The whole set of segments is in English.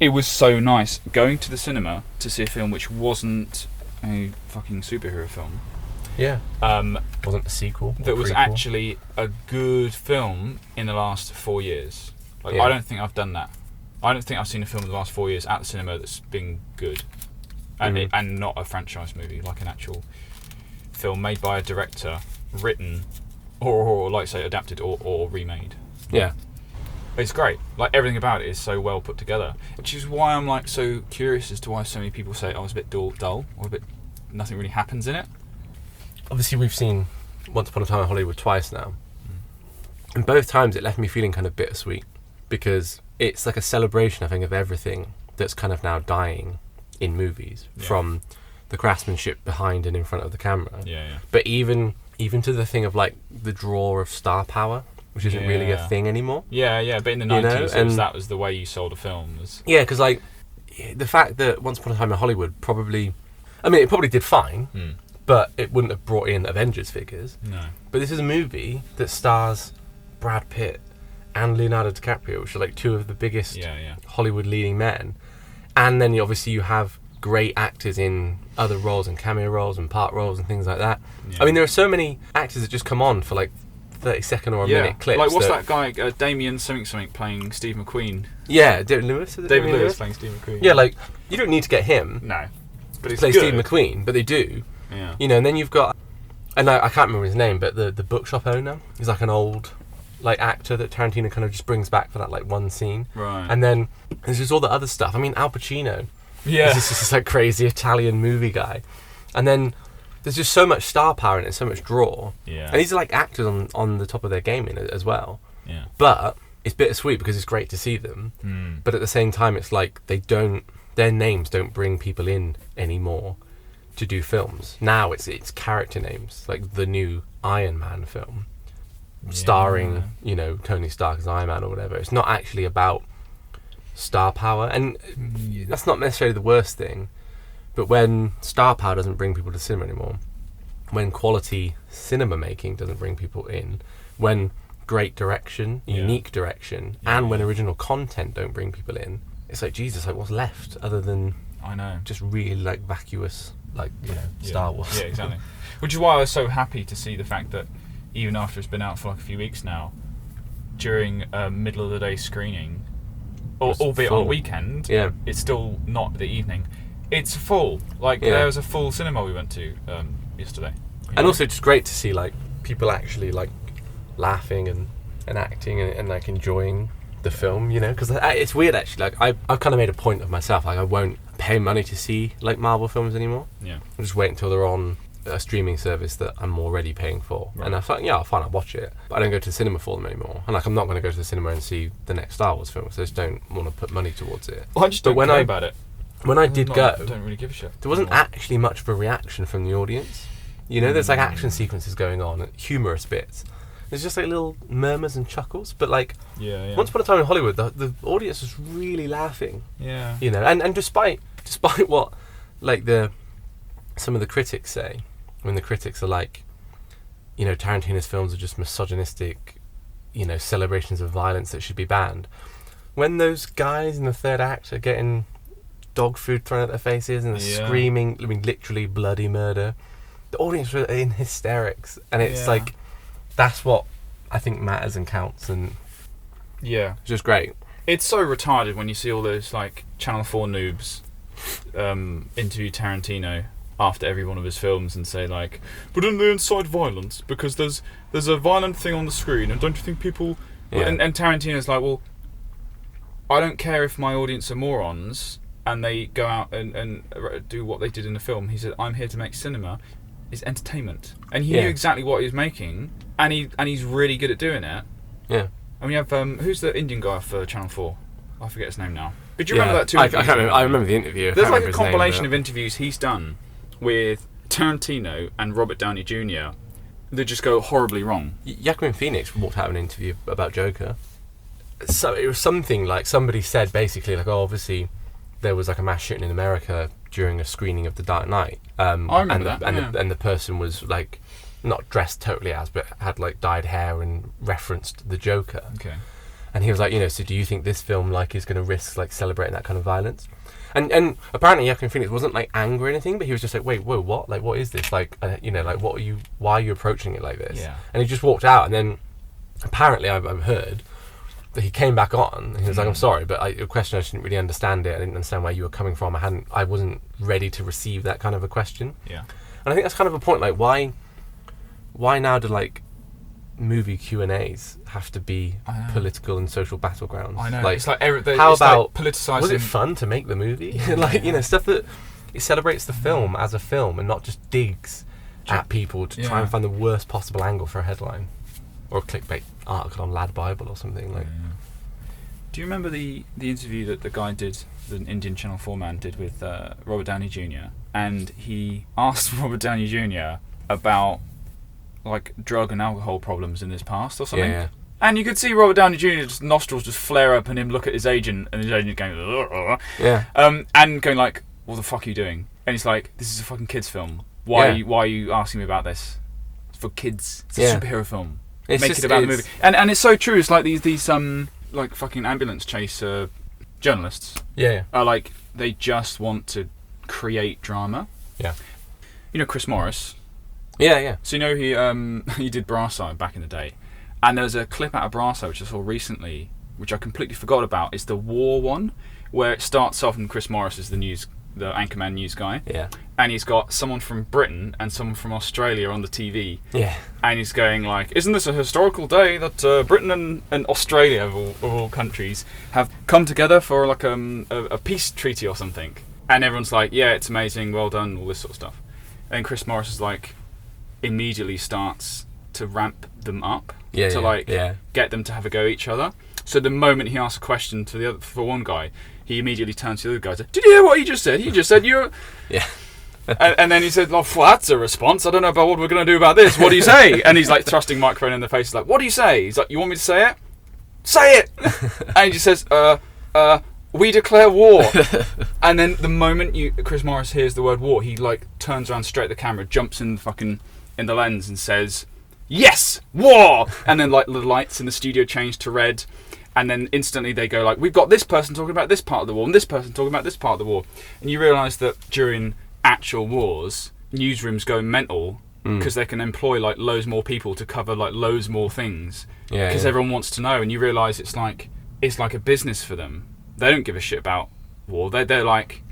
it was so nice going to the cinema to see a film which wasn't a fucking superhero film. Yeah. Wasn't a sequel. That was actually a good film in the last 4 years. Like, I don't think I've done that. I don't think I've seen a film in the last 4 years at the cinema that's been good. And not a franchise movie, like an actual film made by a director, written, or like say, adapted or remade. Yeah. It's great. Like, everything about it is so well put together. Which is why I'm like so curious as to why so many people say, oh, it's a bit dull, or a bit nothing really happens in it. Obviously, we've seen Once Upon a Time in Hollywood twice now. And both times it left me feeling kind of bittersweet, because it's like a celebration, I think, of everything that's kind of now dying in movies, from the craftsmanship behind and in front of the camera. Yeah. But even to the thing of like the draw of star power, which isn't really a thing anymore. Yeah. But in the 90s, that was the way you sold a film. Yeah, because like the fact that Once Upon a Time in Hollywood it probably did fine, but it wouldn't have brought in Avengers figures. No. But this is a movie that stars Brad Pitt and Leonardo DiCaprio, which are like two of the biggest Hollywood leading men. And then obviously you have great actors in other roles and cameo roles and part roles and things like that. Yeah. I mean, there are so many actors that just come on for like 30-second or a minute clips. Like, what's that guy, Damien something playing Steve McQueen? Yeah, David Lewis. David Lewis playing Steve McQueen. Yeah, like, you don't need to get him. No. But to play Steve McQueen, but they do. Yeah. You know, and then you've got, and I can't remember his name, but the bookshop owner, he's like an old like actor that Tarantino kind of just brings back for that like one scene. Right. And then there's just all the other stuff. I mean, Al Pacino. Yeah. He's just this like crazy Italian movie guy. And then there's just so much star power in it, so much draw. Yeah. And these are like actors on the top of their game in it as well. Yeah. But it's bittersweet because it's great to see them. But at the same time, it's like their names don't bring people in anymore to do films. Now it's character names, like the new Iron Man film, starring, you know, Tony Stark as Iron Man or whatever. It's not actually about star power, and that's not necessarily the worst thing. But when star power doesn't bring people to cinema anymore, when quality cinema making doesn't bring people in, when great direction, unique direction, and when original content don't bring people in, it's like, Jesus, like, what's left other than just really like vacuous, like, you know, Star Wars. Yeah, exactly. Which is why I was so happy to see the fact that even after it's been out for like a few weeks now, during a middle of the day screening, albeit on a weekend, it's still not the evening. It's full. Like, there was a full cinema we went to yesterday. And also just great to see like people actually like laughing and acting and like enjoying the film, you know, because it's weird actually. Like I've kind of made a point of myself, like I won't pay money to see like Marvel films anymore. Yeah. I'll just wait until they're on a streaming service that I'm already paying for. Right. And I thought, I'll fine, I'll watch it, but I don't go to the cinema for them anymore. And like, I'm not going to go to the cinema and see the next Star Wars film, so I just don't want to put money towards it. Well, I just don't care about it. When I did go, I don't really give a shit. There wasn't actually much of a reaction from the audience. You know, there's like action sequences going on, humorous bits. There's just like little murmurs and chuckles, but like Once Upon a Time in Hollywood, the audience was really laughing. Yeah. You know, and despite what like some of the critics say, when the critics are like, you know, Tarantino's films are just misogynistic, you know, celebrations of violence that should be banned. When those guys in the third act are getting dog food thrown at their faces and screaming, I mean, literally bloody murder, the audience were in hysterics, and it's like, that's what I think matters and counts, and it's just great. It's so retarded when you see all those like Channel 4 noobs interview Tarantino after every one of his films and say like, but in the inside violence, because there's a violent thing on the screen, and don't you think people and Tarantino's like, well, I don't care if my audience are morons and they go out and do what they did in the film. He said, I'm here to make cinema. It's entertainment, and he knew exactly what he was making, and he's really good at doing it. Yeah. And we have who's the Indian guy for Channel 4? I forget his name now. But do you remember that too? I can't remember. I remember the interview. There's like a compilation of interviews he's done with Tarantino and Robert Downey Jr. that just go horribly wrong. Joaquin Phoenix walked out of an interview about Joker. So it was something like, somebody said basically like, oh, obviously there was like a mass shooting in America during a screening of The Dark Knight. I remember that. And the person was like not dressed totally as, but had like dyed hair and referenced the Joker. Okay. And he was like, so do you think this film like is going to risk like celebrating that kind of violence? And apparently Joaquin Phoenix wasn't like angry or anything, but he was just like, wait, whoa, what? Like, what is this? Like, like, why are you approaching it like this? Yeah. And he just walked out, and then apparently I've heard that he came back on, and he was like, I'm sorry, but a question, I didn't really understand it. I didn't understand where you were coming from. I wasn't ready to receive that kind of a question. Yeah. And I think that's kind of a point, like, why now do, like, movie Q&As have to be political and social battlegrounds? I know. Like, It's like how it's about like politicizing? Was it fun to make the movie? Like, stuff that it celebrates the film as a film and not just digs at people to try and find the worst possible angle for a headline or a clickbait article on Lad Bible or something like. Yeah. Do you remember the interview that the guy did, the Indian Channel 4 man did with Robert Downey Jr. and he asked Robert Downey Jr. about like drug and alcohol problems in his past or something? Yeah. And you could see Robert Downey Jr.'s nostrils just flare up and him look at his agent, and his agent going, "Ugh." Yeah. And going like, what the fuck are you doing? And he's like, this is a fucking kids film. Why are you asking me about this? It's for kids. It's a superhero film. Make it about the movie. And it's so true. It's like these like fucking ambulance chaser journalists. Yeah. Are like, they just want to create drama. Yeah. Chris Morris. Yeah. So he did Brasso back in the day, and there's a clip out of Brasso which I saw recently, which I completely forgot about. It's the war one, where it starts off and Chris Morris is the Anchorman news guy. Yeah. And he's got someone from Britain and someone from Australia on the TV. Yeah. And he's going like, isn't this a historical day that Britain and Australia of all countries have come together for like a peace treaty or something? And everyone's like, yeah, it's amazing, well done, all this sort of stuff. And Chris Morris is like, immediately starts to ramp them up get them to have a go at each other. So the moment he asks a question for one guy, he immediately turns to the other guy and says, did you hear what he just said? He just said you're... Yeah. and then he said, well, that's a response. I don't know about what we're going to do about this. What do you say? And he's like thrusting microphone in the face. He's like, what do you say? He's like, you want me to say it? Say it! And he just says, we declare war. And then the moment Chris Morris hears the word war, he like turns around straight at the camera, jumps in the lens and says, yes, war! And then like the lights in the studio change to red, and then instantly they go like, we've got this person talking about this part of the war and this person talking about this part of the war. And you realise that during actual wars, newsrooms go mental because they can employ like loads more people to cover like loads more things because everyone wants to know. And you realise it's like a business for them. They don't give a shit about war. They're like,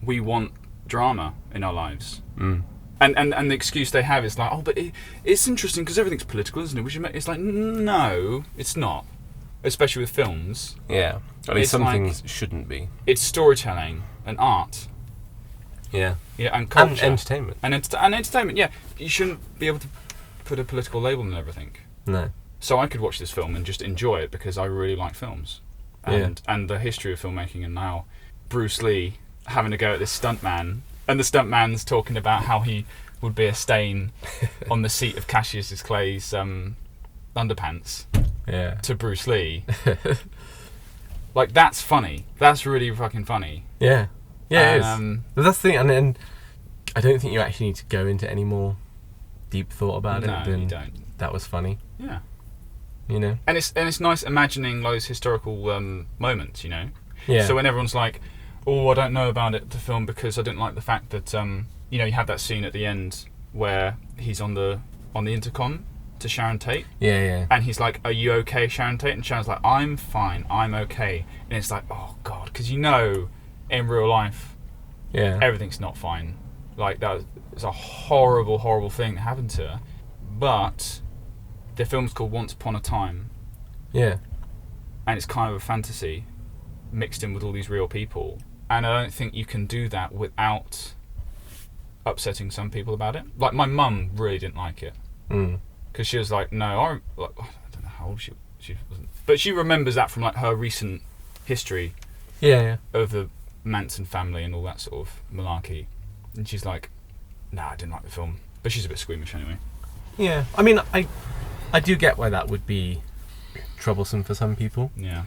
we want drama in our lives. And the excuse they have is like, oh, but it's interesting because everything's political, isn't it? It's like, no, it's not. Especially with films. Yeah. At least some things shouldn't be. It's storytelling and art. Yeah. Yeah, and culture. And entertainment. And entertainment, yeah. You shouldn't be able to put a political label on everything. No. So I could watch this film and just enjoy it because I really like films. And the history of filmmaking, and now Bruce Lee having to go at this stuntman, and the stuntman's talking about how he would be a stain on the seat of Cassius Clay's underpants to Bruce Lee. Like, that's funny. That's really fucking funny. Yeah. Yeah, it is. But that's the thing, and I don't think you actually need to go into any more deep thought about it. No, you don't. That was funny. Yeah. And it's nice imagining those historical moments, Yeah. So when everyone's like, oh, I don't know about the film because I didn't like the fact that you have that scene at the end where he's on the intercom to Sharon Tate. Yeah. And he's like, are you okay, Sharon Tate? And Sharon's like, I'm fine, I'm okay. And it's like, oh god, because in real life, everything's not fine. Like, that is a horrible, horrible thing that happened to her. But the film's called Once Upon a Time. Yeah. And it's kind of a fantasy mixed in with all these real people. And I don't think you can do that without upsetting some people about it. Like, my mum really didn't like it. Because she was like, no, I don't know how old she wasn't. But she remembers that from like her recent history of the Manson family and all that sort of malarkey. And she's like, nah, I didn't like the film. But she's a bit squeamish anyway. Yeah. I mean, I do get why that would be troublesome for some people. Yeah.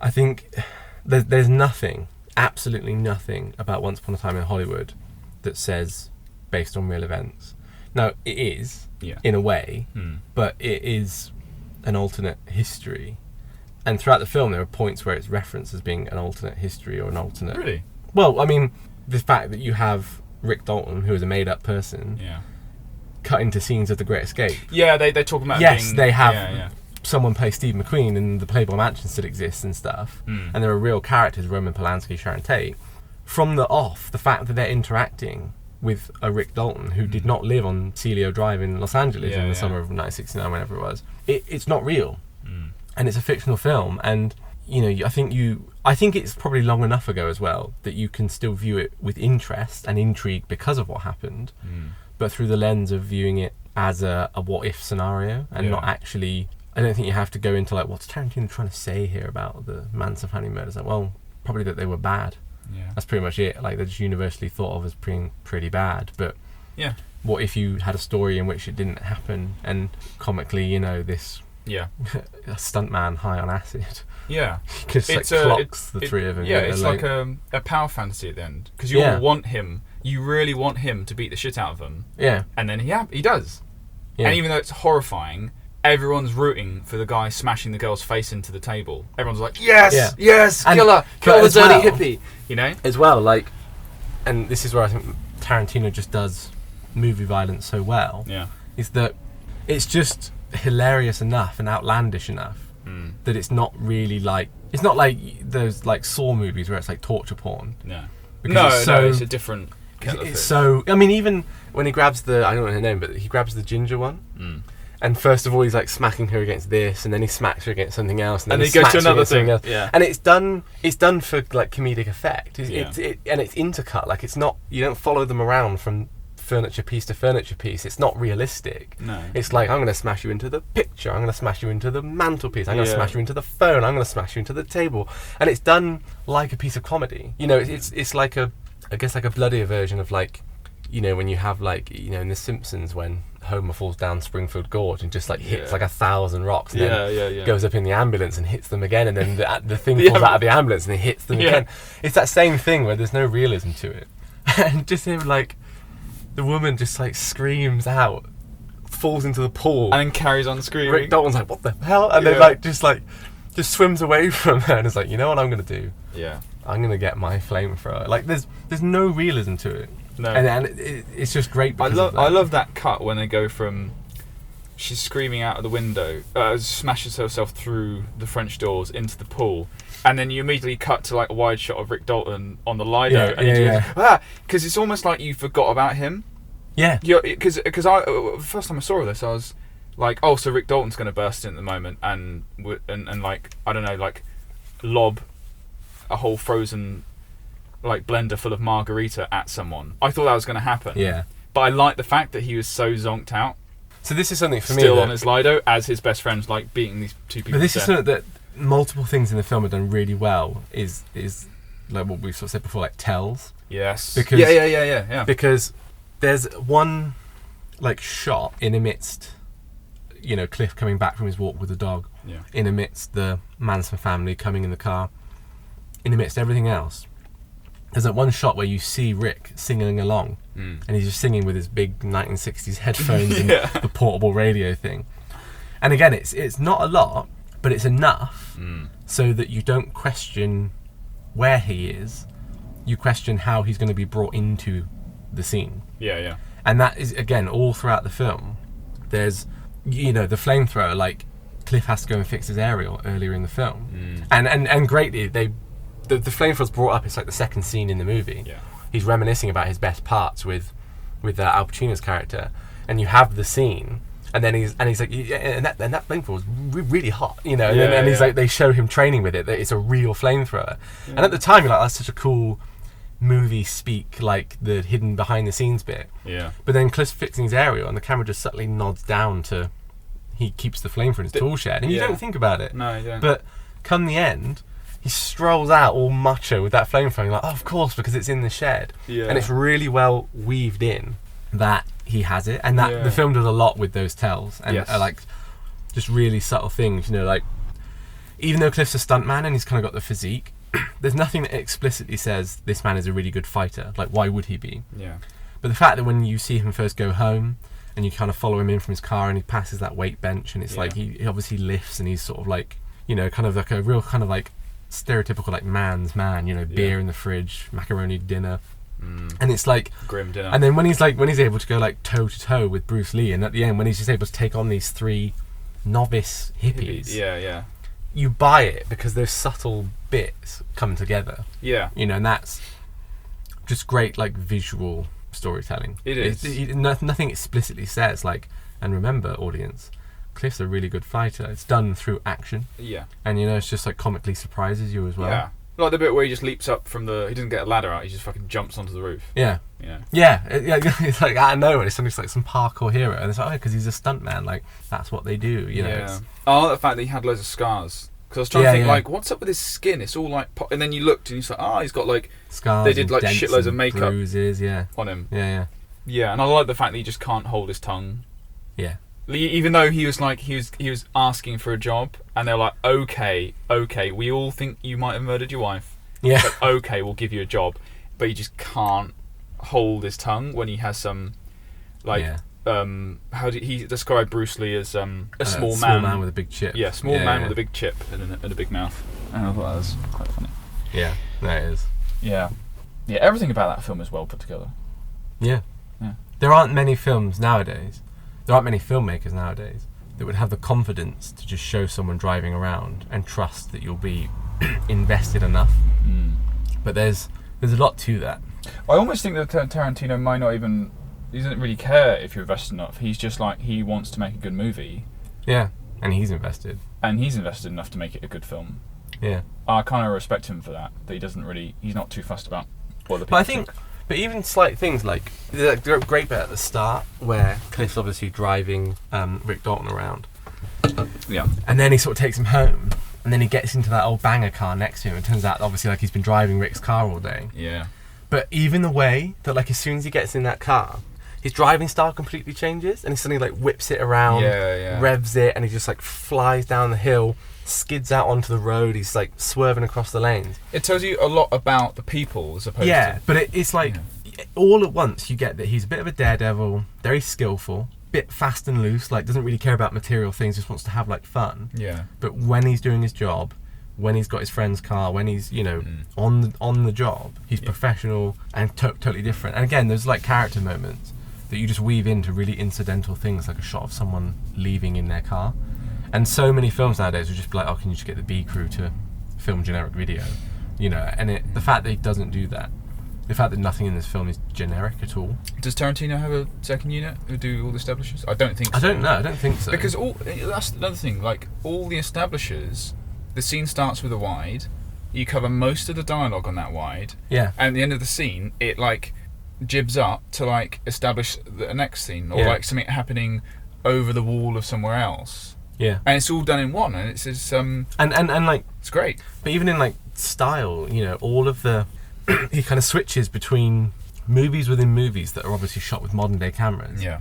I think there's nothing, absolutely nothing about Once Upon a Time in Hollywood that says based on real events. Now, it is, in a way, but it is an alternate history. And throughout the film, there are points where it's referenced as being an alternate history or an alternate. Really? Well, I mean, the fact that you have Rick Dalton, who is a made-up person, cut into scenes of The Great Escape. Yeah, they talk about. Yes, being, they have someone play Steve McQueen, and the Playboy Mansion still exists and stuff. And there are real characters: Roman Polanski, Sharon Tate. From the off, the fact that they're interacting with a Rick Dalton who did not live on Celio Drive in Los Angeles in the summer of 1969, whenever it was, it's not real. And it's a fictional film, and I think it's probably long enough ago as well that you can still view it with interest and intrigue because of what happened, but through the lens of viewing it as a what if scenario, and not actually. I don't think you have to go into like, what's Tarantino trying to say here about the Manson family murders? Like, well, probably that they were bad. That's pretty much it. Like, they're just universally thought of as being pretty bad, but what if you had a story in which it didn't happen, and comically, this a stuntman high on acid. Yeah. Because clocks the three of them. Yeah, it's like a power fantasy at the end. Because you all want him, you really want him to beat the shit out of them. Yeah. And then he does. Yeah. And even though it's horrifying, everyone's rooting for the guy smashing the girl's face into the table. Everyone's like, yes, kill her, kill the dirty hippie. As well, like, and this is where I think Tarantino just does movie violence so well. Yeah. Is that it's just hilarious enough and outlandish enough that it's not really like, it's not like those like Saw movies where it's like torture porn. Yeah. No, it's a different kind of it's so, I mean, even when he grabs I don't know her name, but he grabs the ginger one. And first of all, he's like smacking her against this, and then he smacks her against something else, and then he goes to another thing. Yeah. And it's done for like comedic effect. And it's intercut. Like, it's not, you don't follow them around from furniture piece to furniture piece. It's not realistic. No. It's like, I'm going to smash you into the picture. I'm going to smash you into the mantelpiece. I'm going to smash you into the phone. I'm going to smash you into the table. And it's done like a piece of comedy. It's like I guess like a bloodier version of like, when you have like, in The Simpsons when Homer falls down Springfield Gorge and just like hits like 1,000 rocks and then goes up in the ambulance and hits them again, and then the thing falls out of the ambulance and it hits them again. It's that same thing where there's no realism to it. And just him, like, the woman just like screams out, falls into the pool, and then carries on screaming. Rick Dalton's like, what the hell? And then like just swims away from her and is like, you know what I'm gonna do? Yeah. I'm gonna get my flamethrower. Like, there's no realism to it. No. And it's just great. I love that cut when they go from she's screaming out of the window, smashes herself through the French doors into the pool, and then you immediately cut to like a wide shot of Rick Dalton on the Lido, because it's almost like you forgot about him. Yeah. Because the first time I saw this, I was like, oh, so Rick Dalton's going to burst in at the moment and like, I don't know, like lob a whole frozen like blender full of margarita at someone. I thought that was going to happen. Yeah. But I like the fact that he was so zonked out. So this is something for me still on his Lido as his best friend's like beating these two people. But this is something that multiple things in the film are done really well. Is like what we've sort of said before, like tells. Yes. Because yeah. Because there's one like shot in amidst, Cliff coming back from his walk with the dog. Yeah. In amidst the Manson family coming in the car. In amidst everything else. There's that one shot where you see Rick singing along, and he's just singing with his big 1960s headphones and the portable radio thing. And again, it's not a lot, but it's enough so that you don't question where he is. You question how he's going to be brought into the scene. Yeah. And that is, again, all throughout the film. There's, the flamethrower, like, Cliff has to go and fix his aerial earlier in the film. And greatly, the flamethrower's brought up. It's like the second scene in the movie. Yeah. He's reminiscing about his best parts with Al Pacino's character, and you have the scene, and then he's like, and that flamethrower was really hot, and he's like, they show him training with it, that it's a real flamethrower. And at the time you're like, that's such a cool movie speak, like the hidden behind the scenes bit. Yeah. But then Cliff's fixing his aerial, and the camera just subtly nods down to he keeps the flame for his tool shed, and you don't think about it. No, you don't. But come the end, he strolls out all macho with that flamethrower, like, oh, of course, because it's in the shed. Yeah. And it's really well weaved in that he has it, and that the film does a lot with those tells, and like just really subtle things, like even though Cliff's a stuntman and he's kind of got the physique, there's nothing that explicitly says this man is a really good fighter. Like, why would he be? Yeah. But the fact that when you see him first go home and you kind of follow him in from his car and he passes that weight bench and it's like he obviously lifts and he's sort of like you know, kind of like a real kind of like stereotypical like man's man, you know, beer in the fridge, macaroni dinner. And it's like grim dinner. And then when he's able to go like toe to toe with Bruce Lee, and at the end when he's just able to take on these 3 novice hippies, you buy it because those subtle bits come together. Yeah, you know, and that's just great like visual storytelling. It is. Nothing explicitly says like, and remember, audience, Cliff's a really good fighter. It's done through action. Yeah, and you know, it's just like comically surprises you as well. Yeah. Like the bit where he just leaps up from he doesn't get a ladder out, he just fucking jumps onto the roof. Yeah. Yeah. It's like out of nowhere, it's like some parkour hero. And it's like, because he's a stuntman, like, that's what they do, you know. Yeah. I like the fact that he had loads of scars. Because I was trying to think, like, what's up with his skin? It's all like... And then you looked and you're like, he's got like... Scars. They did like shitloads of makeup bruises, on him. Yeah. Yeah, and I like the fact that he just can't hold his tongue. Yeah. Even though he was like he was asking for a job, and they're like, okay, we all think you might have murdered your wife. Yeah. But okay, we'll give you a job, but he just can't hold his tongue when he has some like how did he describe Bruce Lee as a small man with a big chip. Yeah, small man with a big chip and a big mouth. And I thought that was quite funny. Yeah, that is. Yeah, everything about that film is well put together. Yeah. There aren't many films nowadays. There aren't many filmmakers nowadays that would have the confidence to just show someone driving around and trust that you'll be invested enough. But there's a lot to that. I almost think that Tarantino might not even... He doesn't really care if you're invested enough. He's just like, he wants to make a good movie. Yeah, and he's invested. And he's invested enough to make it a good film. Yeah. I kind of respect him for that he doesn't really... He's not too fussed about what the people think. But even slight things like the great bit at the start where Cliff's obviously driving Rick Dalton around. Yeah. And then he sort of takes him home, and then he gets into that old banger car next to him. It turns out obviously like he's been driving Rick's car all day. Yeah. But even the way that like as soon as he gets in that car, his driving style completely changes, and he suddenly like whips it around, revs it, and he just like flies down the hill, skids out onto the road. He's like swerving across the lanes. It tells you a lot about the people as opposed to... but it's like all at once you get that he's a bit of a daredevil, very skillful, bit fast and loose, like doesn't really care about material things, just wants to have like fun. Yeah. But when he's doing his job, when he's got his friend's car, when he's, you know, on the job, he's professional and totally different. And again, there's like character moments that you just weave into really incidental things, like a shot of someone leaving in their car. And so many films nowadays would just be like, oh, can you just get the B crew to film generic video? You know, and the fact that he doesn't do that, the fact that nothing in this film is generic at all. Does Tarantino have a second unit who do all the establishers? I don't think so. I don't know, I don't think so. Because that's another thing, like, all the establishers, the scene starts with a wide, you cover most of the dialogue on that wide, and at the end of the scene, it, like, jibs up to, like, establish the next scene, or, like, something happening over the wall of somewhere else. Yeah. And it's all done in one, and it's and like... It's great. But even in, like, style, you know, all of the... he kind of switches between movies within movies that are obviously shot with modern day cameras. Yeah.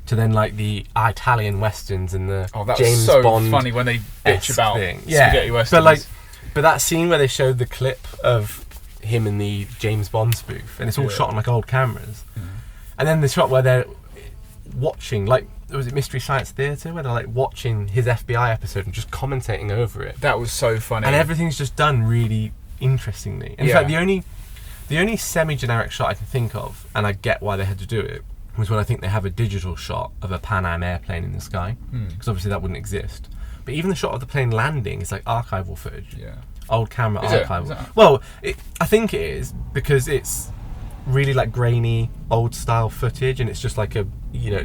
To then like the Italian westerns and the that James was so Bond funny when they bitch about spaghetti westerns. But that scene where they showed the clip of him in the James Bond spoof, and it's all shot on like old cameras. And then the shot where they're watching, like, was it Mystery Science Theatre, where they're like watching his FBI episode and just commentating over it. That was so funny. And everything's just done really interestingly. In fact, the only semi-generic shot I can think of, and I get why they had to do it, was when I think they have a digital shot of a Pan Am airplane in the sky, because obviously that wouldn't exist. But even the shot of the plane landing is like archival footage. Yeah. Old camera is archival. Well, I think it is, because it's really like grainy, old style footage, and it's just like it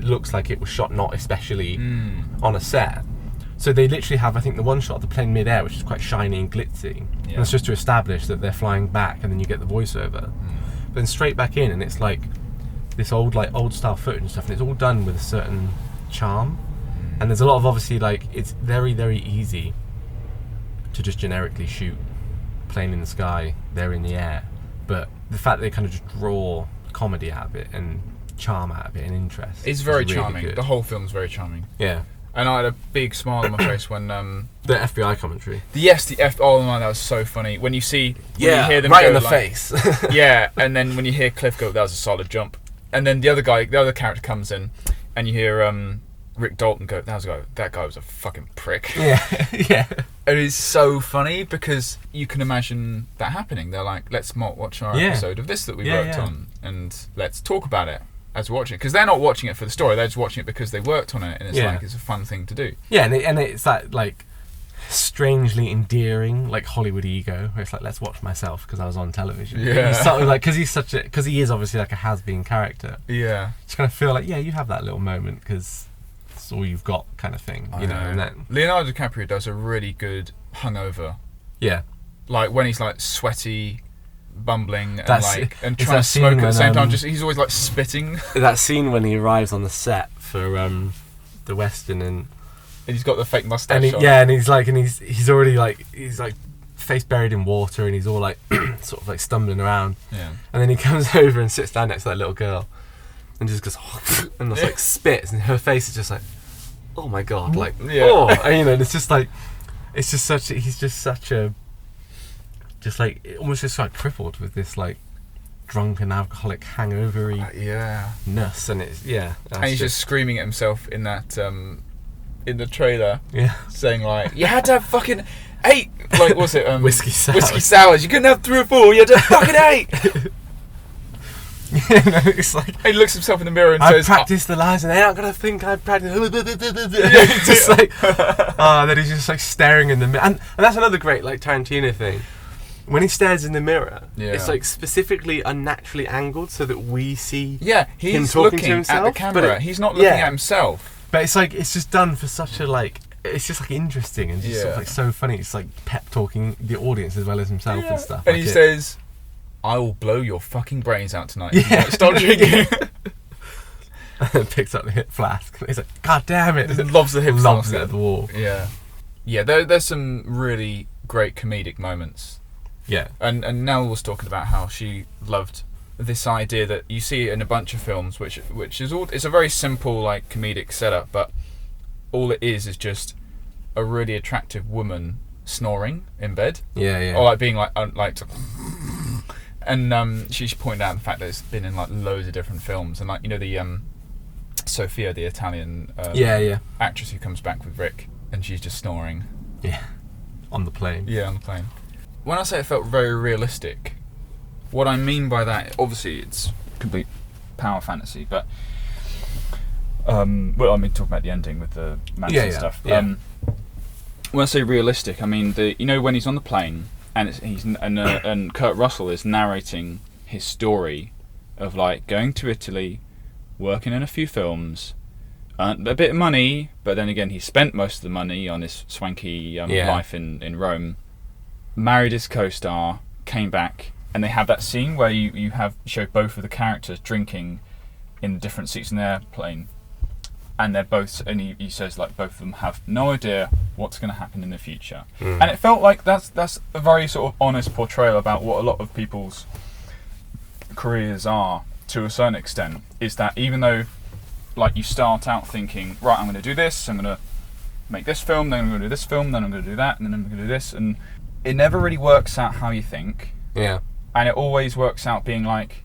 looks like it was shot not especially on a set. So they literally have, I think, the one shot of the plane mid-air, which is quite shiny and glitzy. And it's just to establish that they're flying back, and then you get the voiceover. But then straight back in, and it's like this old style footage and stuff, and it's all done with a certain charm. And there's a lot of, obviously, like, it's very, very easy to just generically shoot plane in the sky, they're in the air. But the fact that they kind of just draw comedy out of it and charm out of it and interest. It's very charming. Good. The whole film's very charming. Yeah. And I had a big smile on my face when... the FBI commentary. Oh man, that was so funny. When you see... you hear them right in the face. Yeah, and then when you hear Cliff go, that was a solid jump. And then the other character comes in, and you hear Rick Dalton that guy was a fucking prick. Yeah, yeah. It is so funny because you can imagine that happening. They're like, let's watch our episode of this that we worked on, and let's talk about it as we're watching it. Because they're not watching it for the story; they're just watching it because they worked on it, and it's like it's a fun thing to do. Yeah, and it's that like strangely endearing like Hollywood ego where it's like, let's watch myself because I was on television. He's sort of like, because he is obviously like a has-been character. Yeah, just kind of feel like, you have that little moment because it's all you've got, kind of thing, you know. And then Leonardo DiCaprio does a really good hungover. Yeah, like when he's like sweaty, bumbling, and trying to smoke at the same time. Just he's always like spitting. That scene when he arrives on the set for the Western and he's got the fake mustache on. And he's already like, he's like face buried in water, and he's all like sort of like stumbling around. Yeah. And then he comes over and sits down next to that little girl, and just goes and just like spits, and her face is just like, oh my god, like and, you know, and it's just like, he's just such a just like almost just like crippled with this like drunken alcoholic hangovery ness, and it's and he's just screaming at himself in that in the trailer, saying like, you had to have fucking 8, like what's it, whiskey sours. You couldn't have 3 or 4. You had to have fucking 8. It's like he looks himself in the mirror and says, says, "I practiced the lines, and they're not gonna think I practiced." It's just like, then he's just like staring in the mirror, and that's another great like Tarantino thing. When he stares in the mirror, it's like specifically unnaturally angled so that we see he's him talking looking to himself, at the camera. He's not looking at himself. But it's like, it's just done for such a like, it's just like interesting and just sort of like so funny. It's like pep talking the audience as well as himself and stuff. And like he says, "I will blow your fucking brains out tonight. Stop drinking." And then picks up the hip flask. And he's like, "God damn it!" Loves the hip flask at the wall. Yeah. There's some really great comedic moments. Yeah. And Nell was talking about how she loved this idea that you see in a bunch of films, which is all, it's a very simple like comedic setup, but all it is just a really attractive woman snoring in bed, or like being like and she pointed out the fact that it's been in like loads of different films, and like, you know, the Sophia, the Italian actress who comes back with Rick, and she's just snoring on the plane. On the plane. When I say it felt very realistic, what I mean by that, obviously it's complete power fantasy, but well, I mean, talking about the ending with the Manson stuff. When I say realistic, I mean when he's on the plane and and Kurt Russell is narrating his story of like going to Italy, working in a few films, earned a bit of money, but then again he spent most of the money on his swanky life in Rome. Married his co-star, came back, and they have that scene where you show both of the characters drinking in different seats in the airplane, and they're both, and he says like both of them have no idea what's going to happen in the future, and it felt like that's a very sort of honest portrayal about what a lot of people's careers are to a certain extent. Is that even though like you start out thinking, right, I'm going to do this, I'm going to make this film, then I'm going to do this film, then I'm going to do that, and then I'm going to do this, and it never really works out how you think. Yeah. And it always works out being like,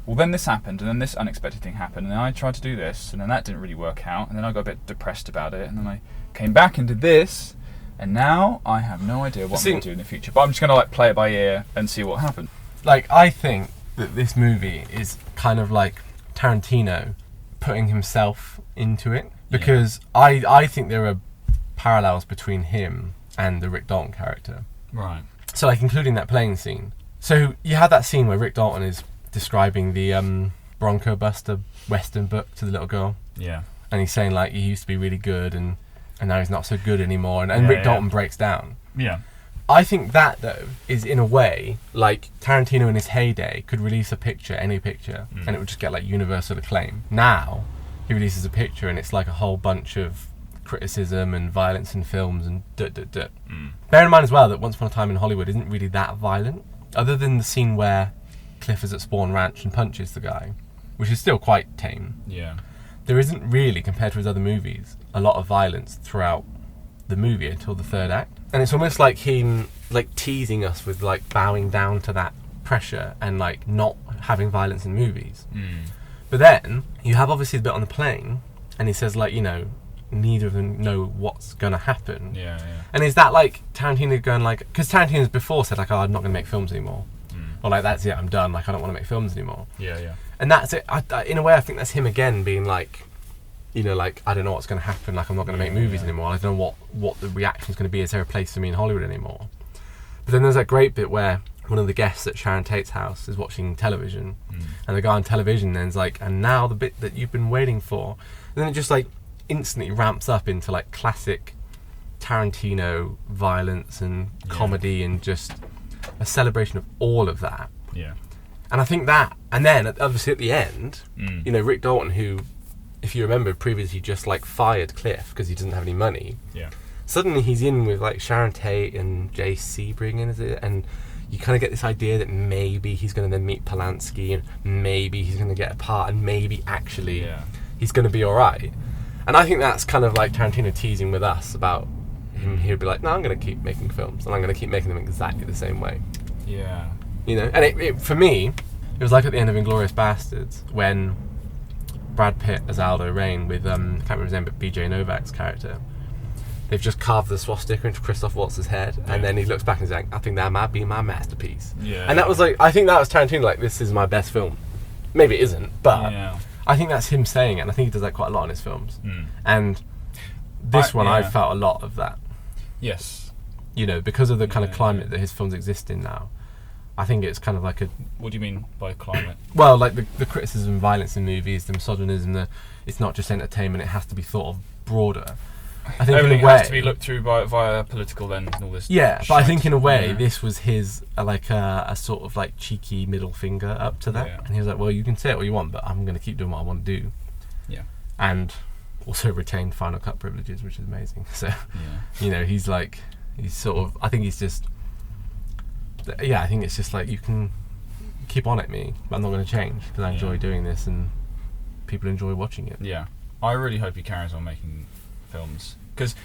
well, then this happened, and then this unexpected thing happened, and then I tried to do this, and then that didn't really work out, and then I got a bit depressed about it, and then I came back and did this, and now I have no idea what I'm going to do in the future. But I'm just going to like play it by ear and see what happens. Like, I think that this movie is kind of like Tarantino putting himself into it, because I think there are parallels between him and the Rick Dalton character. Right. So, like, including that plane scene. So, you have that scene where Rick Dalton is describing the Bronco Buster Western book to the little girl. Yeah. And he's saying, like, he used to be really good, and now he's not so good anymore. And Rick Dalton breaks down. Yeah. I think that, though, is in a way, like, Tarantino in his heyday could release a picture, any picture, and it would just get, like, universal acclaim. Now, he releases a picture, and it's, like, a whole bunch of criticism and violence in films and Bear in mind as well that Once Upon a Time in Hollywood isn't really that violent, other than the scene where Cliff is at Spawn Ranch and punches the guy, which is still quite tame. Yeah. There isn't really, compared to his other movies, a lot of violence throughout the movie until the third act. And it's almost like him like teasing us with like bowing down to that pressure and like not having violence in movies. But then you have obviously the bit on the plane, and he says like, you know, neither of them know what's gonna happen. Yeah. And is that like Tarantino going like, because Tarantino's before said like, oh, I'm not gonna make films anymore, or like that's it, I'm done, like I don't want to make films anymore. Yeah. And that's it. In a way, I think that's him again being like, you know, like I don't know what's gonna happen, like I'm not gonna make movies anymore. I don't know what the reaction's gonna be. Is there a place for me in Hollywood anymore? But then there's that great bit where one of the guests at Sharon Tate's house is watching television, and the guy on television then's like, and now the bit that you've been waiting for, and then it just like instantly ramps up into like classic Tarantino violence and comedy and just a celebration of all of that. Yeah. And I think that, and then obviously at the end, you know, Rick Dalton, who, if you remember, previously just like fired Cliff because he doesn't have any money. Yeah. Suddenly he's in with like Sharon Tate and Jay Sebring, is it? And you kind of get this idea that maybe he's going to then meet Polanski, and maybe he's going to get a part, and maybe actually he's going to be all right. And I think that's kind of like Tarantino teasing with us about him. He'll be like, no, I'm going to keep making films, and I'm going to keep making them exactly the same way. Yeah. You know, and it for me, it was like at the end of Inglourious Bastards when Brad Pitt as Aldo Rain with I can't remember his name, but BJ Novak's character. They've just carved the swastika into Christoph Waltz's head, and then he looks back and he's like, I think that might be my masterpiece. Yeah. And that was like, I think that was Tarantino, like, this is my best film. Maybe it isn't, but I think that's him saying it, and I think he does that quite a lot in his films. And this one, I felt a lot of that. Yes. You know, because of the kind of climate that his films exist in now. I think it's kind of like a... What do you mean by climate? Well, like the criticism of violence in movies, the misogynism, it's not just entertainment, it has to be thought of broader. I think everything in a way, has to be looked through via a political lens and all this. Yeah, but I think in a way this was his a sort of like cheeky middle finger up to that, and he was like, "Well, you can say what you want, but I'm going to keep doing what I want to do." Yeah, and also retained Final Cut privileges, which is amazing. So, you know, he's sort of. I think he's just. Yeah, I think it's just like, you can keep on at me, but I'm not going to change because I enjoy doing this and people enjoy watching it. Yeah, I really hope he carries on making films, because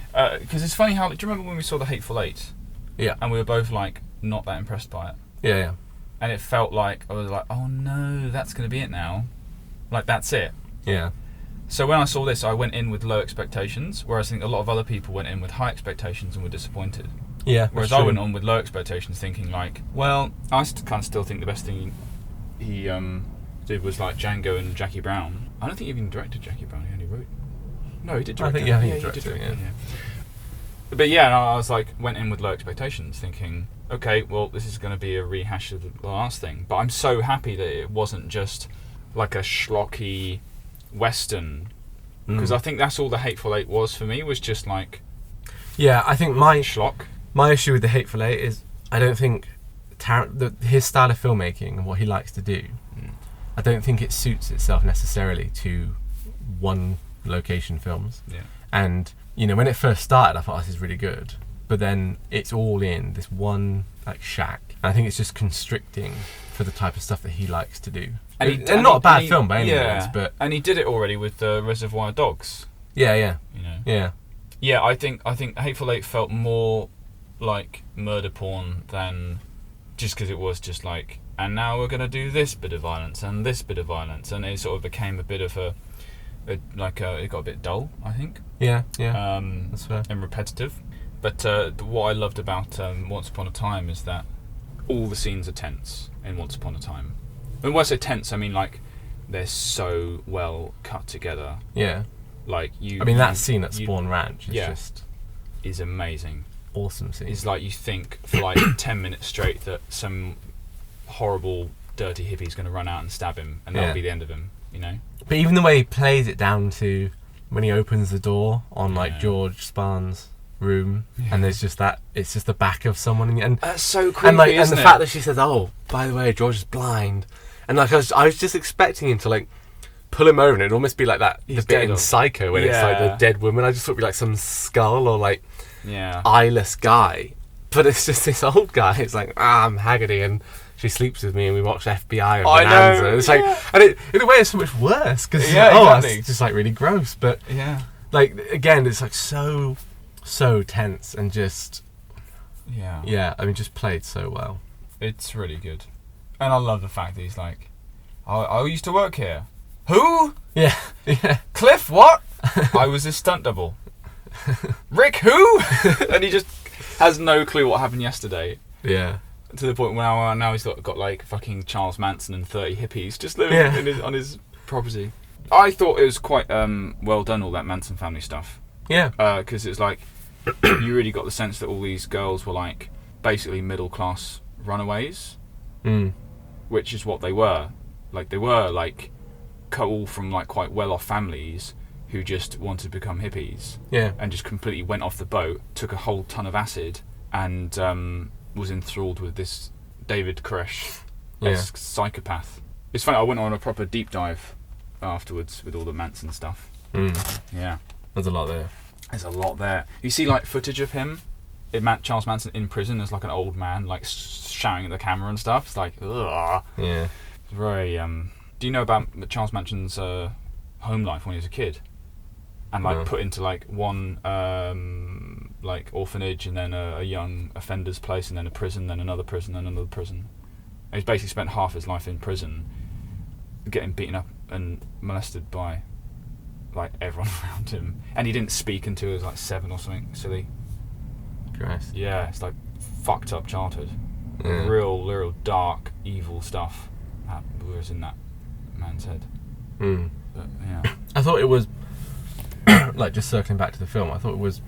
it's funny how, do you remember when we saw The Hateful Eight? Yeah. And we were both like not that impressed by it. Yeah. And it felt like I was like, oh no, that's going to be it now, like that's it. Yeah. So when I saw this, I went in with low expectations, whereas I think a lot of other people went in with high expectations and were disappointed. Yeah. Whereas I went on with low expectations, thinking like, well, I kind of still think the best thing he did was like Django and Jackie Brown. I don't think he even directed Jackie Brown. He only wrote. No, he did direct. I think he directed it. Yeah. But yeah, and I was like, went in with low expectations, thinking, okay, well, this is going to be a rehash of the last thing. But I'm so happy that it wasn't just like a schlocky Western, because I think that's all The Hateful Eight was for me, was just like. Yeah, I think my schlock. My issue with The Hateful Eight is I don't think his style of filmmaking and what he likes to do, I don't think it suits itself necessarily to one location films. Yeah. And, you know, when it first started, I thought, this is really good. But then it's all in this one like shack. And I think it's just constricting for the type of stuff that he likes to do. And not a bad film by any means, but... And he did it already with Reservoir Dogs. Yeah. You know? Yeah. Yeah, I think Hateful Eight felt more like murder porn than just because it was just like, and now we're going to do this bit of violence and this bit of violence, and it sort of became a bit of it got a bit dull, I think. Yeah. That's fair. And repetitive. But what I loved about Once Upon a Time is that all the scenes are tense in Once Upon a Time. And when I say tense, I mean like they're so well cut together. Yeah. Like that scene at Spawn Ranch is amazing. Awesome scene. It's like you think for like 10 minutes straight that some horrible dirty hippie's going to run out and stab him, and that'll be the end of him, you know. But even the way he plays it down to when he opens the door on like George Spahn's room, and there's just that, it's just the back of someone, and that's so creepy, and the fact that she says, oh, by the way, George is blind, and like I was just expecting him to like pull him over, and it'd almost be like that the bit in Psycho when it's like the dead woman. I just thought it'd be like some skull or like eyeless guy, but it's just this old guy. It's like, I'm Haggerty, and she sleeps with me, and we watch FBI and Bonanza. It's like, and it, in a way, it's so much worse because it's just like really gross. But like again, it's like so tense and just I mean, just played so well. It's really good, and I love the fact that he's like, I used to work here. Who? Yeah. Cliff, what? I was his stunt double. Rick who? And he just has no clue what happened yesterday. Yeah. To the point where now he's got like fucking Charles Manson and 30 hippies just living on his property. I thought it was quite well done, all that Manson family stuff. Yeah. Because it's like, you really got the sense that all these girls were like basically middle class runaways, which is what they were. Like they were like all from like quite well off families who just wanted to become hippies. Yeah. And just completely went off the boat, took a whole ton of acid, and was enthralled with this David Koresh-esque psychopath. It's funny, I went on a proper deep dive afterwards with all the Manson stuff. Yeah. There's a lot there. There's a lot there. You see like footage of him, Charles Manson in prison as like an old man, like shouting at the camera and stuff. It's like, ugh. Yeah. It's very, do you know about Charles Manson's home life when he was a kid? And like put into like one like orphanage, and then a young offenders place, and then a prison, then another prison, then another prison. And he's basically spent half his life in prison, getting beaten up and molested by like everyone around him. And he didn't speak until he was like 7 or something silly. Christ. Yeah, it's like fucked up childhood. Real dark, evil stuff that was in that man's head. But yeah, I thought it was like, just circling back to the film, I thought it was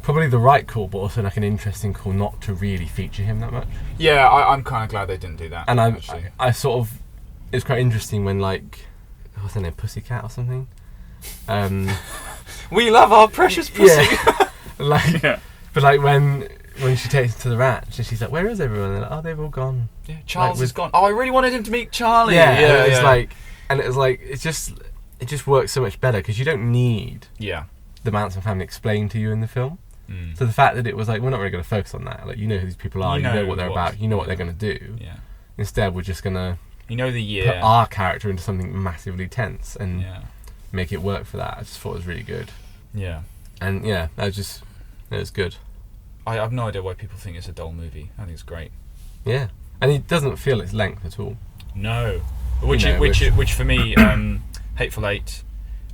probably the right call, but also like an interesting call not to really feature him that much. Yeah, I'm kind of glad they didn't do that. And I sort of, it's quite interesting when like, what's her name, Pussycat or something? We love our precious pussy. Yeah. But like when she takes him to the ranch and she's like, where is everyone? And they're like, oh, they've all gone. Yeah, Charles is gone. Oh, I really wanted him to meet Charlie. Yeah. It just works so much better because you don't need the Manson family explained to you in the film. So the fact that it was like, we're not really going to focus on that. Like, you know who these people are, you know what they're about, you know what they're going to do. Yeah. Instead, we're just going to the year, put our character into something massively tense and make it work for that. I just thought it was really good. Yeah. And it was good. I have no idea why people think it's a dull movie. I think it's great. Yeah. And it doesn't feel its length at all. No. Which for me, Hateful Eight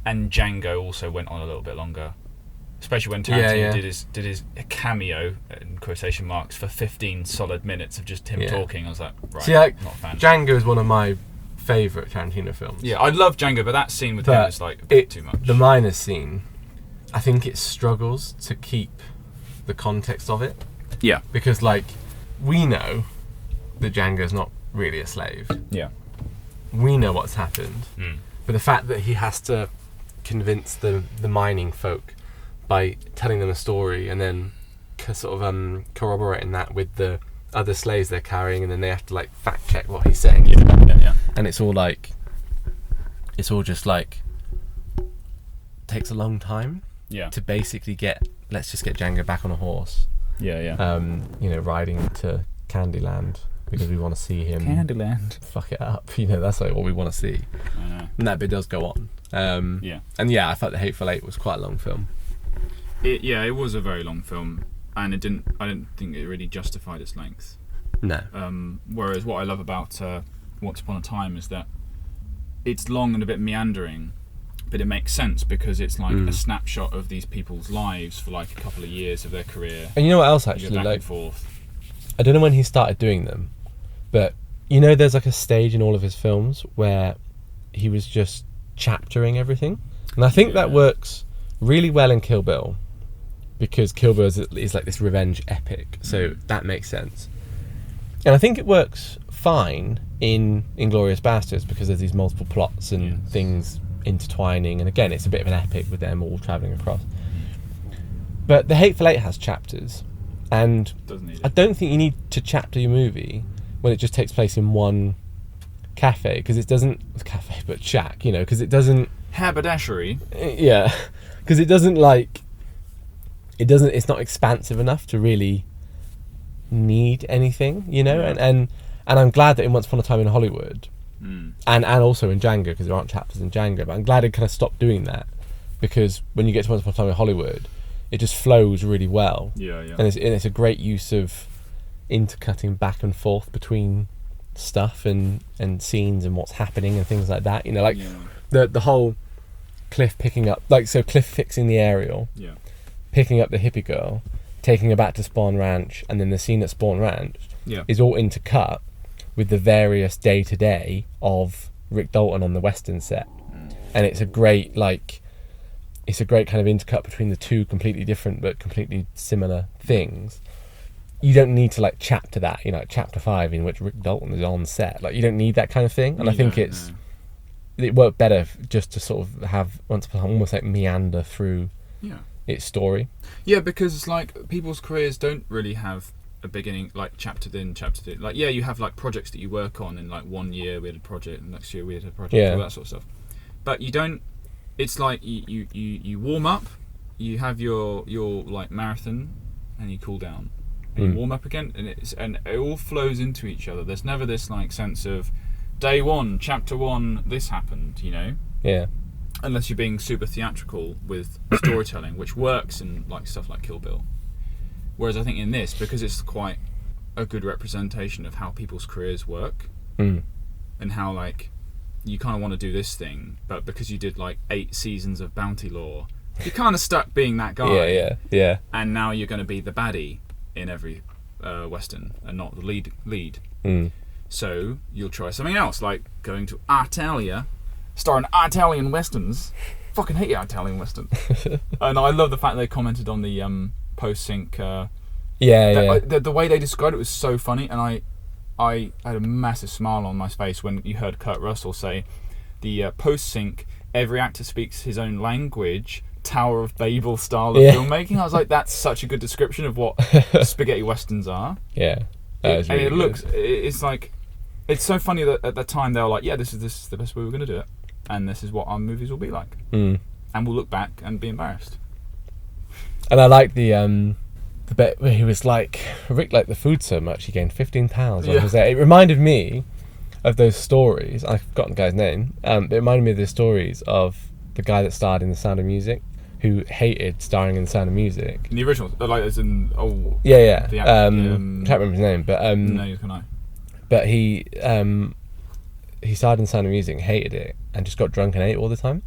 and Django also went on a little bit longer. Especially when Tarantino did his cameo, in quotation marks, for 15 solid minutes of just him talking. I was like, right, see, like, not a fan. Django is one of my favourite Tarantino films. Yeah, I love Django, but that scene with him is like a bit too much. The miners scene, I think it struggles to keep the context of it. Yeah. Because, like, we know that Django's not really a slave. Yeah. We know what's happened. But the fact that he has to convince the mining folk by telling them a story and then sort of corroborating that with the other slaves they're carrying, and then they have to like fact check what he's saying. Yeah. And it's all just like takes a long time. Yeah. To basically let's just get Django back on a horse. Yeah. Riding to Candyland because we want to see him Candyland fuck it up. That's like what we want to see. I know. And that bit does go on. And I thought The Hateful Eight was quite a long film. It was a very long film, and I didn't think it really justified its length. No. Whereas what I love about Once Upon a Time is that it's long and a bit meandering, but it makes sense because it's like a snapshot of these people's lives for like a couple of years of their career. And you know what else actually? Back and forth. I don't know when he started doing them, but there's like a stage in all of his films where he was just chaptering everything, and I think that works really well in Kill Bill. Because Kill Bill is like this revenge epic, so that makes sense. And I think it works fine in Inglourious Basterds because there's these multiple plots and things intertwining, and again, it's a bit of an epic with them all travelling across. But The Hateful Eight has chapters, and I don't think you need to chapter your movie when it just takes place in one cafe, because it doesn't... Cafe, but shack, because it doesn't... Haberdashery. Yeah, because it doesn't like... It's not expansive enough to really need anything, and I'm glad that in Once Upon a Time in Hollywood and also in Django, because there aren't chapters in Django, but I'm glad it kind of stopped doing that, because when you get to Once Upon a Time in Hollywood, it just flows really well. And it's a great use of intercutting back and forth between stuff and scenes and what's happening and things like that. The whole Cliff picking up, like, so Cliff fixing the aerial, Yeah. picking up the hippie girl, taking her back to Spawn Ranch, and then the scene at Spawn Ranch Yeah. is all intercut with the various day-to-day of Rick Dalton on the Western set. And it's a great, like, it's a great kind of intercut between the two completely different but completely similar things. You don't need to, like, chapter that, you know, chapter 5 in which Rick Dalton is on set. Like, you don't need that kind of thing. And I think it worked better just to sort of have once upon almost like meander through its story. Yeah, because it's like people's careers don't really have a beginning, like chapter in, chapter two. Like, yeah, you have like projects that you work on, and like 1 year we had a project, and next year we had a project, all that sort of stuff. But you don't. It's like you warm up, you have your like marathon, and you cool down, and you warm up again, and it all flows into each other. There's never this like sense of day 1, chapter 1, this happened, you know. Yeah. Unless you're being super theatrical with storytelling, which works in like stuff like Kill Bill. Whereas I think in this, because it's quite a good representation of how people's careers work, and how like you kind of want to do this thing, but because you did like 8 seasons of Bounty Law, you're kind of stuck being that guy. Yeah. And now you're going to be the baddie in every Western and not the lead. So you'll try something else, like going to Artalia, starring Italian Westerns. Fucking hate Italian Westerns. And I love the fact they commented on the post-sync. The way they described it was so funny, and I had a massive smile on my face when you heard Kurt Russell say the post-sync, every actor speaks his own language, Tower of Babel style of filmmaking. I was like, that's such a good description of what spaghetti westerns are. Yeah, that is really good. It's like, it's so funny that at the time they were like, yeah, this is the best way we're going to do it, and this is what our movies will be like, and we'll look back and be embarrassed. And I like the bit where he was like, Rick liked the food so much he gained 15 pounds while he was there. It reminded me of those stories. I've forgotten the guy's name. It reminded me of the stories of the guy that starred in The Sound of Music, who hated starring in The Sound of Music. In the original, like as in yeah. The I can't remember his name, but neither can I. But he starred in The Sound of Music and hated it, and just got drunk and ate all the time.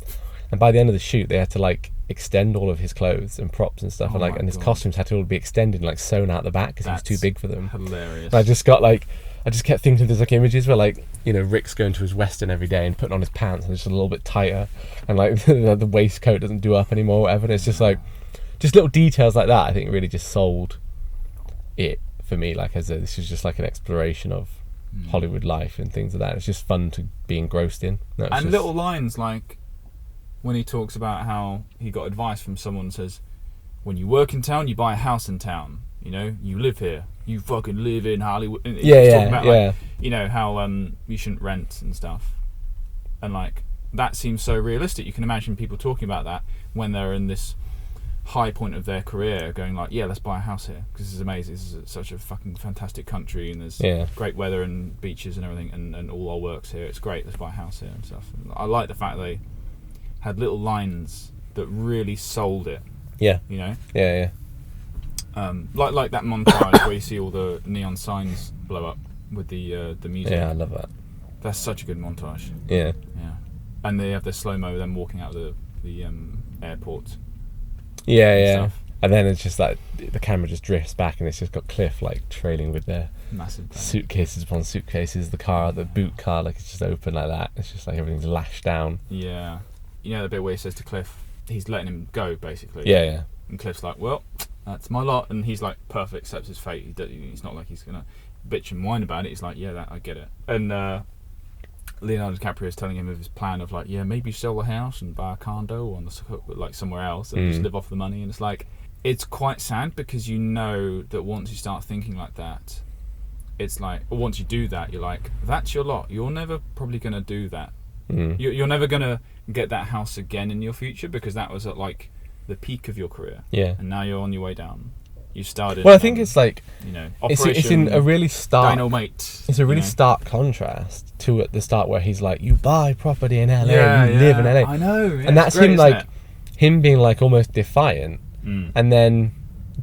And by the end of the shoot, they had to like extend all of his clothes and props and stuff, and his costumes had to all be extended and like sewn out the back because he was too big for them. Hilarious. And I just kept thinking there's like images where like, you know, Rick's going to his Western every day and putting on his pants and it's just a little bit tighter, and like the waistcoat doesn't do up anymore or whatever. And it's just like, just little details like that I think really just sold it for me, like this is just like an exploration of Hollywood life and things like that. It's just fun to be engrossed in. Little lines like when he talks about how he got advice from someone who says, when you work in town, you buy a house in town. You know, you live here. You fucking live in Hollywood. And he's talking about, like, you know, how you shouldn't rent and stuff. And like, that seems so realistic. You can imagine people talking about that when they're in this high point of their career, going like, yeah, let's buy a house here because this is amazing. This is such a fucking fantastic country, and there's great weather and beaches and everything, and all our work's here. It's great. Let's buy a house here and stuff. And I like the fact they had little lines that really sold it. Yeah. You know? Yeah. Like that montage where you see all the neon signs blow up with the music. Yeah, I love that. That's such a good montage. Yeah. And they have the slow-mo of them walking out of the airport. Yeah. And then it's just like the camera just drifts back, and it's just got Cliff like trailing with their massive suitcases upon suitcases. The boot car, like it's just open like that. It's just like everything's lashed down. Yeah. You know the bit where he says to Cliff, he's letting him go basically. Yeah. And Cliff's like, well, that's my lot, and he's like, perfect, accepts his fate. He's not like he's gonna bitch and whine about it. He's like, yeah, I get it. And Leonardo DiCaprio is telling him of his plan of like, yeah, maybe sell the house and buy a condo on like somewhere else and just live off the money. And it's like, it's quite sad because you know that once you start thinking like that, it's like, or once you do that, you're like, that's your lot. You're never probably gonna do that. You're never gonna get that house again in your future because that was at like the peak of your career. Yeah. And now you're on your way down. You started. Well, I think it's like, you know, it's in a really stark. Dynamite. It's a really stark contrast to at the start where he's like, you buy property in LA, you live in LA. I know. Yeah, and that's great, him like, him being like almost defiant, and then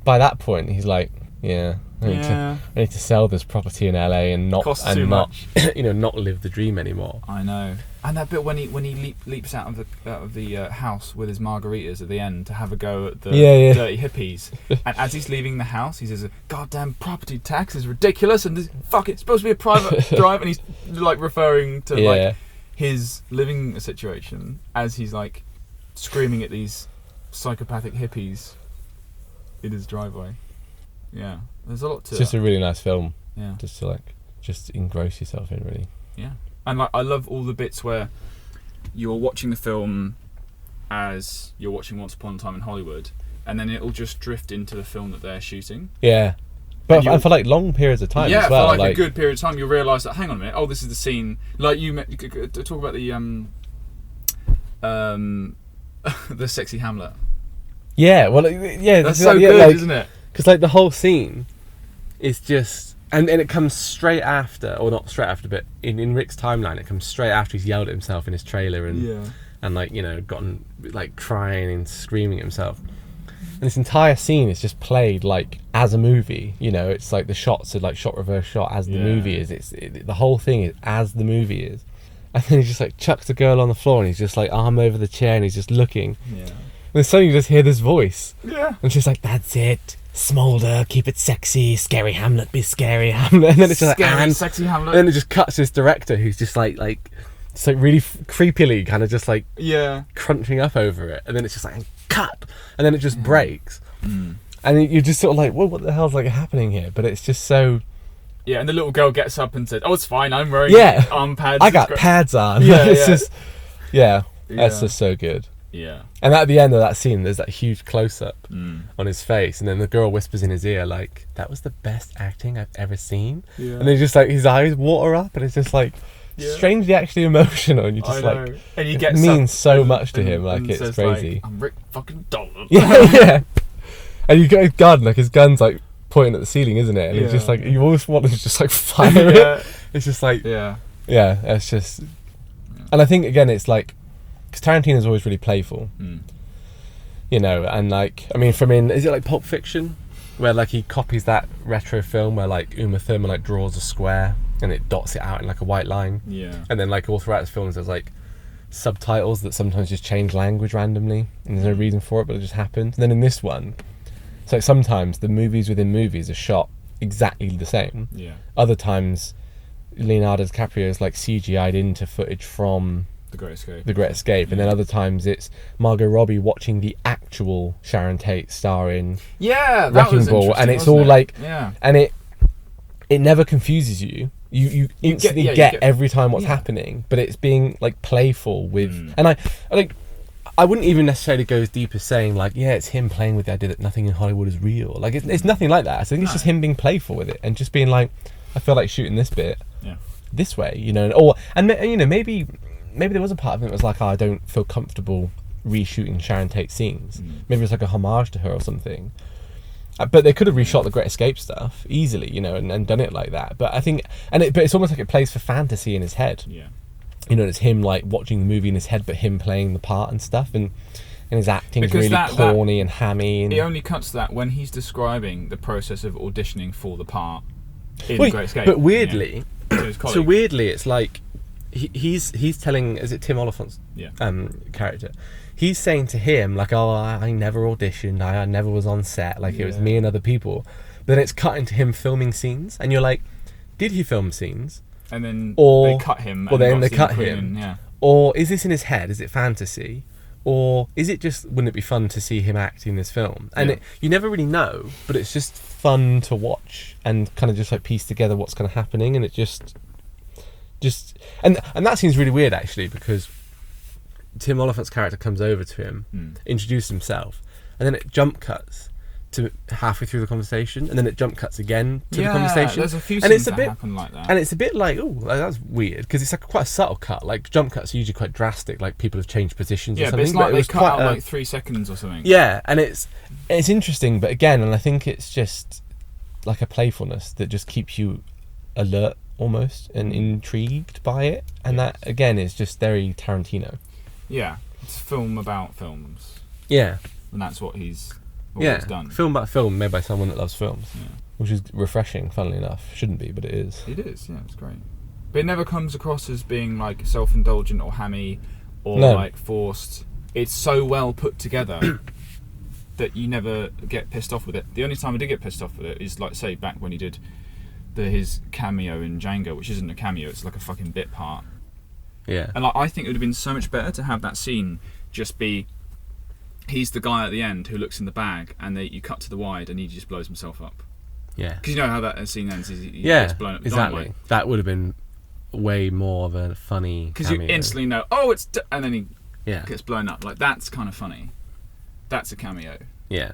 by that point he's like, Yeah. Yeah. I need to sell this property in LA and not Costs too much. not live the dream anymore. I know. And that bit when he leaps out of the house with his margaritas at the end to have a go at the dirty hippies, and as he's leaving the house, he says, "Goddamn property tax is ridiculous, and it's supposed to be a private drive," and he's like referring to like his living situation as he's like screaming at these psychopathic hippies in his driveway. Yeah, there's a lot to. It's just a really nice film. Yeah. Just to just engross yourself in, really. Yeah. And like, I love all the bits where you're watching the film as you're watching Once Upon a Time in Hollywood, and then it'll just drift into the film that they're shooting. Yeah, but and for like long periods of time as well. For like a good period of time, you'll realise that, hang on a minute, this is the scene. Like you talk about the the sexy Hamlet. Yeah, well, yeah, that's so good, isn't it? Because like the whole scene is just. And it comes straight after, or not straight after, but in Rick's timeline, it comes straight after he's yelled at himself in his trailer and like, gotten like crying and screaming at himself. And this entire scene is just played like as a movie. It's like the shots are like shot reverse shot as the movie is. The whole thing is as the movie is. And then he just like chucks the girl on the floor and he's just like arm over the chair and he's just looking. Yeah. And then suddenly you just hear this voice. Yeah. And she's like, "That's it. Smolder, keep it sexy, scary Hamlet, be scary Hamlet." And then it's just scary, sexy Hamlet. And then it just cuts to this director who's just like just like really creepily kind of just like crunching up over it. And then it's just like cut, and then it just breaks. And you're just sort of like, well, what the hell's like happening here? But it's just so. Yeah, and the little girl gets up and says, "Oh, it's fine. I'm wearing arm pads. I got pads on." Yeah, it's just that's just so good. Yeah. And at the end of that scene, there's that huge close-up on his face, and then the girl whispers in his ear, like, "That was the best acting I've ever seen." Yeah. And then just like his eyes water up, and it's just like strangely actually emotional, and you're just like, and he gets means so much to him, like it's says, crazy. Like, "I'm Rick fucking Dalton." Yeah. And you got his gun, like his gun's like pointing at the ceiling, isn't it? And it's just like you always want to just like fire it. It's just like it's just, and I think again it's like. Because Tarantino's always really playful, and like, I mean, is it like Pulp Fiction, where like he copies that retro film where like Uma Thurman like draws a square and it dots it out in like a white line, and then like all throughout his films there's like subtitles that sometimes just change language randomly and there's no reason for it, but it just happens. And then in this one, it's like sometimes the movies within movies are shot exactly the same. Other times, Leonardo DiCaprio's like CGI'd into footage from The Great Escape, and then other times it's Margot Robbie watching the actual Sharon Tate star in Wrecking Ball, and it's all like, and it never confuses you. You instantly get every time what's happening, but it's being like playful with, and I wouldn't even necessarily go as deep as saying like, it's him playing with the idea that nothing in Hollywood is real. Like it's nothing like that. I think it's just him being playful with it and just being like, I feel like shooting this bit this way, maybe there was a part of it that was like, I don't feel comfortable reshooting Sharon Tate scenes. Maybe it's like a homage to her or something. But they could have reshot the Great Escape stuff easily, and done it like that. But I think, but it's almost like it plays for fantasy in his head. Yeah. It's him like watching the movie in his head, but him playing the part and stuff, and his acting is really corny and hammy. And it only cuts to that when he's describing the process of auditioning for the part in the Great Escape. But weirdly, it's like. He's telling, is it Tim Oliphant's character? He's saying to him like, "Oh, I never auditioned. I never was on set. Like it was me and other people." But then it's cut into him filming scenes, and you're like, "Did he film scenes?" And then they cut him. Or then they cut him. Or is this in his head? Is it fantasy? Or is it just? Wouldn't it be fun to see him act in this film? And you never really know, but it's just fun to watch and kind of just like piece together what's kind of happening, and it just and that seems really weird actually, because Tim Oliphant's character comes over to him, introduces himself, and then it jump cuts to halfway through the conversation, and then it jump cuts again to the conversation. There's a few scenes that happen like that, and it's a bit like, that's weird, because it's like quite a subtle cut. Like jump cuts are usually quite drastic, like people have changed positions or something. But it's like they cut out like 3 seconds or something. Yeah, and it's interesting, but again, and I think it's just like a playfulness that just keeps you alert almost and intrigued by it, and that again is just very Tarantino. It's a film about films, and that's what he's always done. Film about film made by someone that loves films. which is refreshing. Funnily enough, shouldn't be, but it is. It is, yeah, it's great. But it never comes across as being like self-indulgent or hammy or like forced. It's so well put together that you never get pissed off with it. The only time I did get pissed off with it is, like, say, back when he did his cameo in Django, which isn't a cameo, it's like a fucking bit part. Yeah. And like, I think it would have been so much better to have that scene just be, he's the guy at the end who looks in the bag, and you cut to the wide, and he just blows himself up. Yeah. Because you know how that scene ends. He gets blown up. Exactly. Dynamite. That would have been way more of a funny. Because you instantly know, oh, it's, and then he gets blown up. Like, that's kind of funny. That's a cameo. Yeah.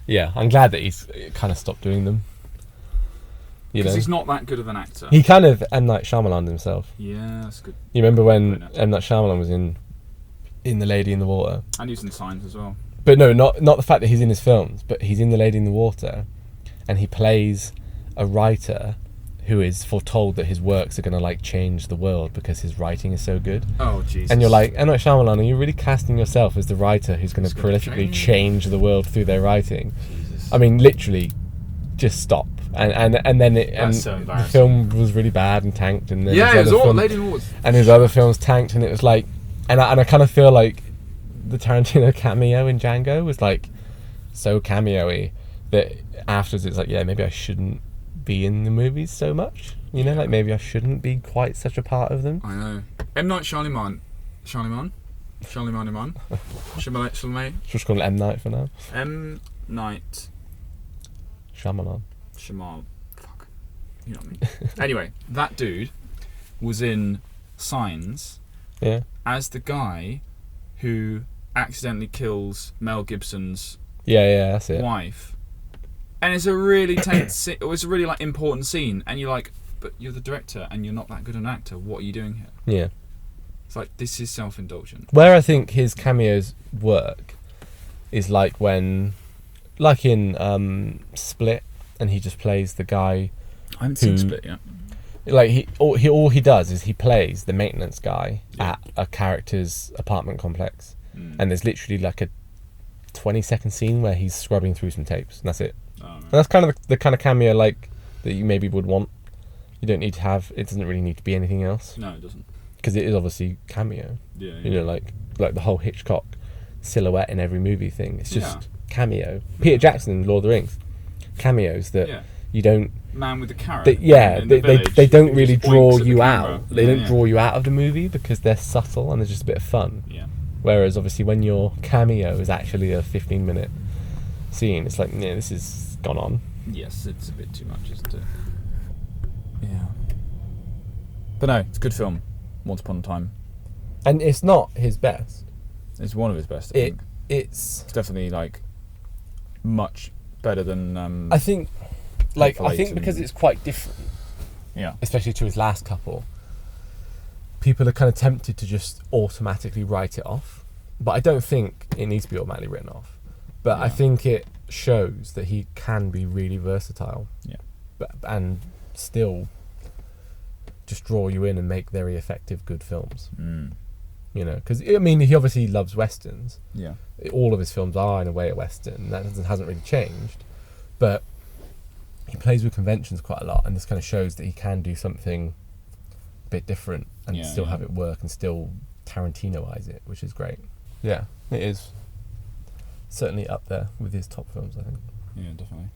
Yeah, I'm glad that he's kind of stopped doing them. Because he's not that good of an actor. He kind of M. Night Shyamalan himself. Yeah, that's good. You remember when M. Night Shyamalan was in The Lady in the Water? And he was in Signs as well. But no, not the fact that he's in his films, but he's in The Lady in the Water, and he plays a writer who is foretold that his works are going to like change the world because his writing is so good. Oh, Jesus. And you're like, M. Night Shyamalan, are you really casting yourself as the writer who's going to prolifically change the world through their writing? Jesus. I mean, literally, just stop. And then the film was really bad and tanked, and then it was all Lady in the Water. And his other films tanked, and it was like, and I kind of feel like the Tarantino cameo in Django was like so cameo-y that afterwards it's like, yeah, maybe I shouldn't be in the movies so much, you know, like maybe I shouldn't be quite such a part of them. I know. M. Night Shyamalan. Just call it M. Night for now. M. Night Shyamalan. Fuck. You know what I mean. Anyway, that dude was in Signs as the guy who accidentally kills Mel Gibson's that's it. wife. And it's a really tense, it was a really like important scene, and you're like, but you're the director and you're not that good an actor, what are you doing here? Yeah. It's like, this is self-indulgent. Where I think his cameos work is like when, like in Split, and he just plays the guy. I haven't seen Split yet. Like all he does is he plays the maintenance guy at a character's apartment complex, and there's literally like a 20-second scene where he's scrubbing through some tapes, and that's it. And that's kind of the kind of cameo like that you maybe would want. You don't need to have. It doesn't really need to be anything else. No, it doesn't. Because it is obviously cameo. Yeah. You know, like the whole Hitchcock silhouette in every movie thing. It's just cameo. Peter Jackson in Lord of the Rings. Cameos that you don't. Man with the carrot. They don't really draw you out. They don't draw you out of the movie because they're subtle and there's just a bit of fun. Yeah. Whereas obviously when your cameo is actually a 15-minute scene, it's like, yeah, this has gone on. Yes, it's a bit too much, isn't it? Yeah. But no, it's a good film. Once Upon a Time. And it's not his best. It's one of his best, I think. It's definitely like much better than I think because it's quite different. Yeah. Especially to his last couple. People are kind of tempted to just automatically write it off. But I don't think it needs to be automatically written off. But I think it shows that he can be really versatile. Yeah. And still just draw you in and make very effective, good films. You know, because I mean, he obviously loves westerns. Yeah. All of his films are in a way a western. That hasn't really changed, but he plays with conventions quite a lot, and this kind of shows that he can do something a bit different and still have it work and still Tarantinoize it, which is great. Yeah, it is certainly up there with his top films, I think. Yeah, definitely.